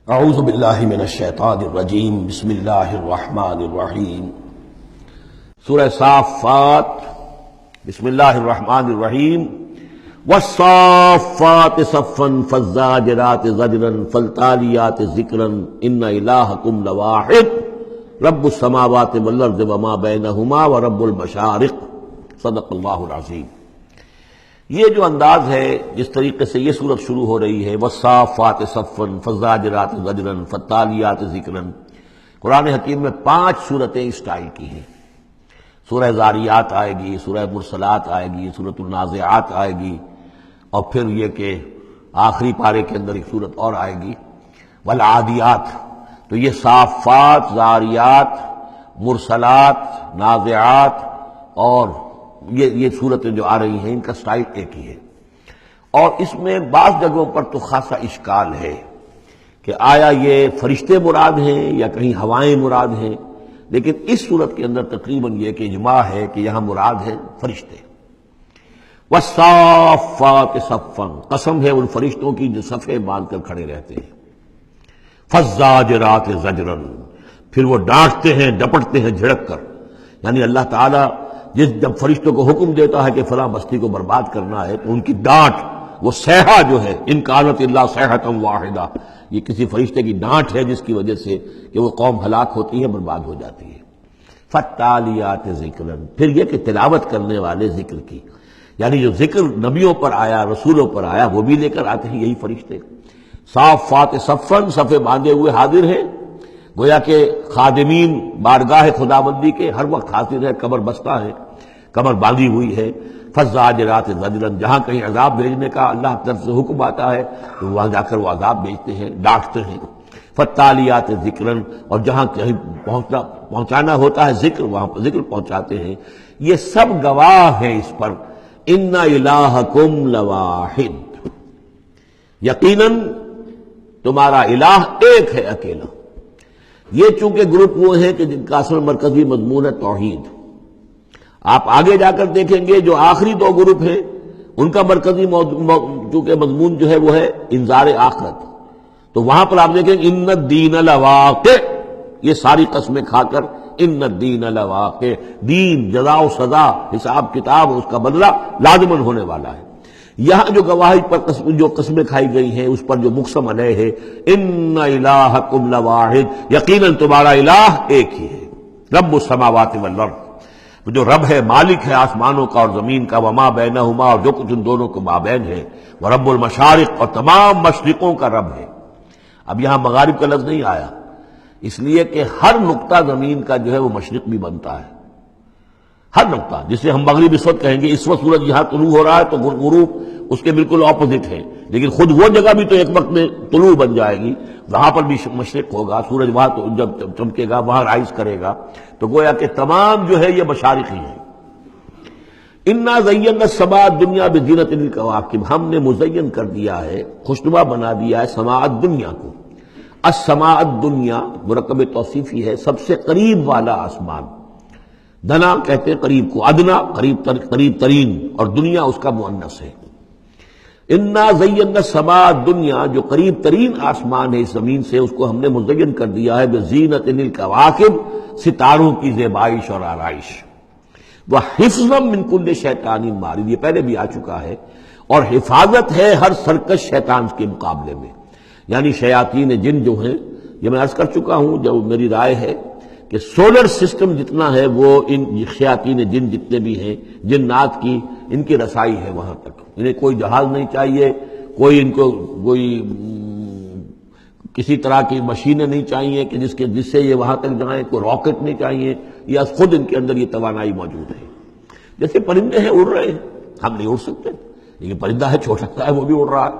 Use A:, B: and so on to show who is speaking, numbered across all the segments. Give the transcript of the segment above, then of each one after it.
A: اعوذ باللہ من الشیطان الرجیم بسم اللہ الرحمن الرحیم سورہ صافات بسم اللہ الرحمن الرحیم والصافات صفا فالزاجرات زجرا فالتالیات ذکرا ان الہکم لواحد رب السماوات والارض وما بینہما ورب المشارق صدق اللہ العظیم۔ یہ جو انداز ہے جس طریقے سے یہ صورت شروع ہو رہی ہے والصافات صفا فالزاجرات زجرا فالتالیات ذکرا، قرآن حکیم میں 5 صورتیں اس سٹائل کی ہیں۔ سورہ زاریات آئے گی، سورہ مرسلات آئے گی، سورۃ النازعات آئے گی، اور پھر یہ کہ آخری پارے کے اندر ایک صورت اور آئے گی والعادیات۔ تو یہ صافات، زاریات، مرسلات، نازعات اور یہ صورتیں جو آ رہی ہیں ان کا سٹائل ایک ہی ہے، اور اس میں بعض جگہوں پر تو خاصا اشکال ہے کہ آیا یہ فرشتے مراد ہیں یا کہیں ہوائیں مراد ہیں، لیکن اس صورت کے اندر تقریباً یہ کہ اجماع ہے کہ یہاں مراد ہیں فرشتے۔ والصافات صفا، قسم ہے ان فرشتوں کی جو صفے باندھ کر کھڑے رہتے ہیں۔ فالزاجرات زجرا، پھر وہ ڈانٹتے ہیں، ڈپٹتے ہیں جھڑک کر، یعنی اللہ تعالیٰ جب فرشتوں کو حکم دیتا ہے کہ فلاں بستی کو برباد کرنا ہے تو ان کی ڈانٹ، وہ صیحہ جو ہے، ان کانت اللہ صیحۃ واحدہ، یہ کسی فرشتے کی ڈانٹ ہے جس کی وجہ سے کہ وہ قوم ہلاک ہوتی ہے، برباد ہو جاتی ہے۔ فالتالیات ذکرا، پھر یہ کہ تلاوت کرنے والے ذکر کی، یعنی جو ذکر نبیوں پر آیا، رسولوں پر آیا، وہ بھی لے کر آتے ہیں یہی فرشتے۔ صافات صفا، صفے باندھے ہوئے حاضر ہیں، گویا کہ خادمین بارگاہ خداوندی کے ہر وقت حاضر ہے، کمر بستہ ہے، کمر باندھی ہوئی ہے۔ فالزاجرات زجرا، جہاں کہیں عذاب بھیجنے کا اللہ کی طرف سے حکم آتا ہے تو وہاں جا کر وہ عذاب بھیجتے ہیں، ڈانٹتے ہیں۔ فالتالیات ذکرا، اور جہاں کہیں پہنچانا ہوتا ہے ذکر، وہاں پر ذکر پہنچاتے ہیں۔ یہ سب گواہ ہیں اس پر، ان الہکم لواحد، یقیناً تمہارا الہ ایک ہے، اکیلا۔ یہ چونکہ گروپ وہ ہیں کہ جن کا اصل مرکزی مضمون ہے توحید۔ آپ آگے جا کر دیکھیں گے جو آخری 2 گروپ ہیں ان کا مرکزی چونکہ مضمون جو ہے وہ ہے انذار آخرت، تو وہاں پر آپ دیکھیں گے ان الدین لواقع، یہ ساری قسمیں کھا کر ان الدین لواقع، دین، جزا و سزا، حساب کتاب، اس کا بدلہ لازماً ہونے والا ہے۔ یہاں جو گواہی پر جو قسمیں کھائی گئی ہیں اس پر جو مقسم علیہ ہے، ان الہکم لواحد، یقیناً تمہارا الہ ایک ہی ہے، رب السماوات والارض، جو رب ہے، مالک ہے آسمانوں کا اور زمین کا، وما بینہما، اور جو کچھ ان دونوں کے مابین ہے، ورب المشارق، اور تمام مشرقوں کا رب ہے۔ اب یہاں مغارب کا لفظ نہیں آیا، اس لیے کہ ہر نقطہ زمین کا جو ہے وہ مشرق بھی بنتا ہے، ہر نقطہ، جسے ہم مغرب اس وقت کہیں گے، اس وقت سورج یہاں طلوع ہو رہا ہے تو غروب اس کے بالکل اپوزٹ ہے، لیکن خود وہ جگہ بھی تو ایک وقت میں طلوع بن جائے گی، وہاں پر بھی مشرق ہوگا، سورج وہاں تو جب چمکے گا وہاں رائز کرے گا، تو گویا کہ تمام جو ہے یہ مشارق ہی ہیں۔ انا زینا السماء الدنیا بزینۃ الکواکب، ہم نے مزین کر دیا ہے، خوشنما بنا دیا ہے سماء الدنیا کو۔ السماء الدنیا مرکب توصیفی ہے، سب سے قریب والا آسمان، دنا کہتے ہیں قریب کو، ادنا قریب ترین، اور دنیا اس کا مؤنث ہے۔ انا زینا السماء الدنیا، جو قریب ترین آسمان ہے اس زمین سے، اس کو ہم نے مزین کر دیا ہے بزینۃ الکواکب، ستاروں کی زیبائش اور آرائش، وحفظا من کل شیطان مارد، یہ پہلے بھی آ چکا ہے، اور حفاظت ہے ہر سرکش شیطان کے مقابلے میں، یعنی شیاطین جن جو ہیں، یہ میں عرض کر چکا ہوں، جو میری رائے ہے کہ سولر سسٹم جتنا ہے وہ ان شیاطین جن جتنے بھی ہیں، جنات کی، ان کی رسائی ہے وہاں تک، انہیں کوئی جہاز نہیں چاہیے، کوئی ان کو کسی طرح کی مشینیں نہیں چاہیے کہ جس سے یہ وہاں تک جائیں، کوئی راکٹ نہیں چاہیے، یا خود ان کے اندر یہ توانائی موجود ہے۔ جیسے پرندے ہیں اڑ رہے ہیں، ہم نہیں اڑ سکتے، لیکن پرندہ ہے چھوٹا سا ہے وہ بھی اڑ رہا ہے،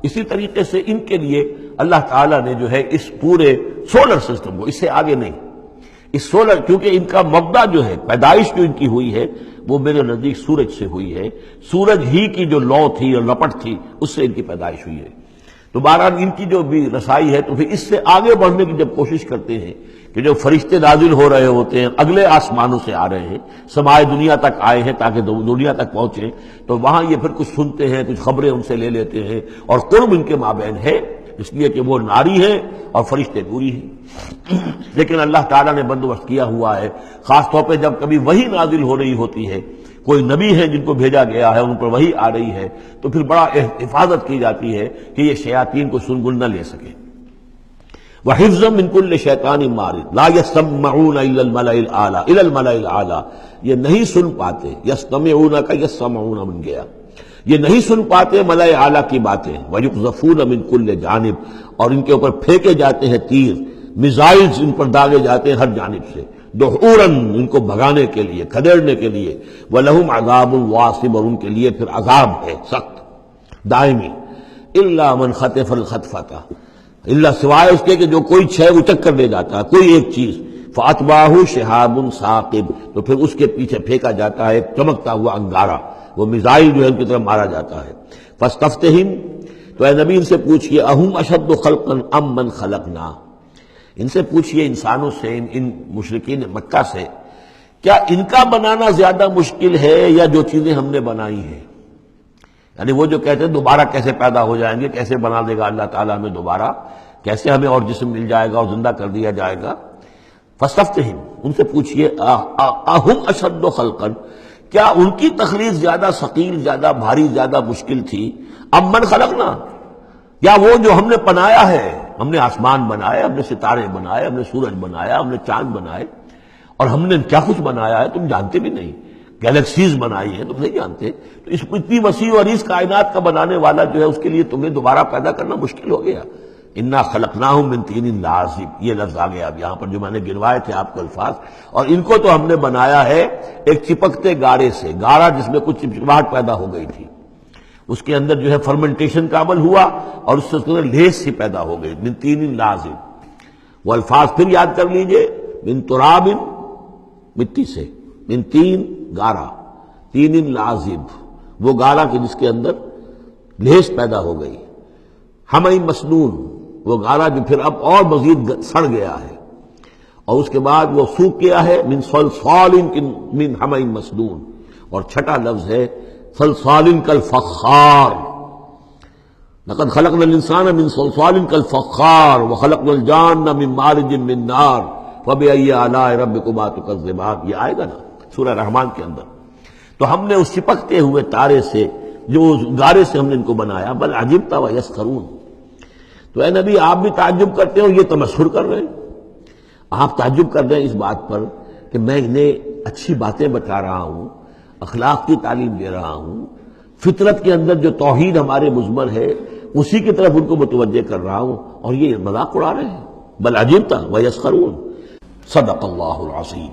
A: اسی طریقے سے ان کے لیے اللہ تعالیٰ نے جو ہے اس پورے سولر سسٹم کو، اس سے آگے نہیں، اس سولر، کیونکہ ان کا مبدا جو ہے، پیدائش جو ان کی ہوئی ہے وہ میرے نزدیک سورج سے ہوئی ہے، سورج ہی کی جو لو تھی اور لپٹ تھی اس سے ان کی پیدائش ہوئی ہے، تو بہرحال ان کی جو بھی رسائی ہے، تو پھر اس سے آگے بڑھنے کی جب کوشش کرتے ہیں کہ جو فرشتے نازل ہو رہے ہوتے ہیں، اگلے آسمانوں سے آ رہے ہیں، سمائے دنیا تک آئے ہیں تاکہ دنیا تک پہنچیں، تو وہاں یہ پھر کچھ سنتے ہیں، کچھ خبریں ان سے لے لیتے ہیں، اور قرب ان کے مابین ہے، اس لیے کہ وہ ناری ہے اور فرشتے نوری ہیں۔ لیکن اللہ تعالیٰ نے بندوبست کیا ہوا ہے، خاص طور پہ جب کبھی وحی نازل ہو رہی ہوتی ہے، کوئی نبی ہے جن کو بھیجا گیا ہے، ان پر وحی آ رہی ہے، تو پھر بڑا حفاظت کی جاتی ہے کہ یہ شیاطین کو سنگل نہ لے سکے۔ وَحِفْظًا مِّن كُلِّ شَيْطَانٍ مَارِدٍ لَا يَسْمَعُونَ إِلَى الْمَلَإِ الْأَعْلَىٰ، یہ نہیں سن پاتے، یستمعون کا یسمعون بن گیا، یہ نہیں سن پاتے ملائے اعلیٰ کی باتیں۔ وَيُقْذَفُونَ مِن كُلِّ جانب، اور ان کے اوپر پھینکے جاتے ہیں تیر، میزائلز ان پر داغے جاتے ہیں ہر جانب سے، دحوراً ان کو بھگانے کے لیے، کھدیڑنے کے لیے۔ وَلَهُمْ عَذَابٌ وَاصِبٌ، اور ان کے لیے پھر عذاب ہے سخت دائمی۔ إِلَّا مَنْ خَطَفَ الْخَطْفَةَ، اللہ سوائے اس کے کہ جو کوئی شے اچک کر لے جاتا ہے، کوئی ایک چیز، فَأَتْبَعَهُ شِهَابٌ ثَاقِبٌ، تو پھر اس کے پیچھے پھینکا جاتا ہے چمکتا ہوا انگارہ، وہ میزائل جو ہے ان کی طرف مارا جاتا ہے۔ فَاسْتَفْتِهِمْ، تو اے نبی ان سے پوچھئے، اَهُمْ أَشَدُّ خَلْقًا أَمْ مَنْ خَلَقْنَا، ان سے پوچھئے انسانوں سے، ان مشرکین مکہ سے، کیا ان کا بنانا زیادہ مشکل ہے یا جو چیزیں ہم نے بنائی ہیں؟ یعنی وہ جو کہتے ہیں دوبارہ کیسے پیدا ہو جائیں گے، کیسے بنا دے گا اللہ تعالیٰ ہمیں دوبارہ، کیسے ہمیں اور جسم مل جائے گا اور زندہ کر دیا جائے گا۔ فاستفتہم، ان سے پوچھئے، اہم اشد خلقا، کیا ان کی تخلیق زیادہ ثقیل، زیادہ بھاری، زیادہ مشکل تھی، ام من خلقنا، یا وہ جو ہم نے بنایا ہے، ہم نے آسمان بنائے، ہم نے ستارے بنائے، ہم نے سورج بنایا، ہم نے چاند بنائے، اور ہم نے کیا کچھ بنایا ہے تم جانتے بھی نہیں، گیلیکسیز بنائی ہیں تم نہیں جانتے، تو اس اتنی وسیع اور اس کائنات کا بنانے والا جو ہے اس کے لیے تمہیں دوبارہ پیدا کرنا مشکل ہو گیا۔ انا خلقناہم من طین لازب، یہ لفظ آ گیا اب یہاں پر جو میں نے گنوائے تھے آپ کو الفاظ، اور ان کو تو ہم نے بنایا ہے ایک چپکتے گارے سے، گارا جس میں کچھ چپچپاہٹ پیدا ہو گئی تھی، اس کے اندر جو ہے فرمنٹیشن کا عمل ہوا اور اس سے اس کے اندر لیس سی پیدا ہو گئی، من طین لازب۔ وہ الفاظ پھر یاد کر لیجئے، من تراب، مٹی سے، من تین، گارا، تین لازب، وہ گارا کہ جس کے اندر لیس پیدا ہو گئی، ہمئی مسنون، وہ گارا جو پھر اب اور مزید سڑ گیا ہے، اور اس کے بعد وہ سوکھ گیا ہے، من صلصال من ہمئی مسنون، اور چھٹا لفظ ہے صلصال کالفخار، لقد خلقنا الانسان من صلصال کالفخار وخلقنا الجان من مارج من نار فبأي آلاء ربكما تكذبان، یہ آئے گا نا سورہ رحمان کے اندر۔ تو ہم نے اس چپکتے ہوئے تارے سے، جو گارے سے ہم نے ان کو بنایا، بل عجبت ویسخرون، تو اے نبی آپ بھی تعجب کرتے ہو، یہ تمسخر کر رہے ہیں، آپ تعجب کر رہے ہیں اس بات پر کہ میں انہیں اچھی باتیں بتا رہا ہوں، اخلاق کی تعلیم دے رہا ہوں، فطرت کے اندر جو توحید ہمارے مضمر ہے اسی کی طرف ان کو متوجہ کر رہا ہوں، اور یہ مذاق اڑا رہے ہیں۔ بل عجبت ویسخرون۔ صدق اللہ العظیم۔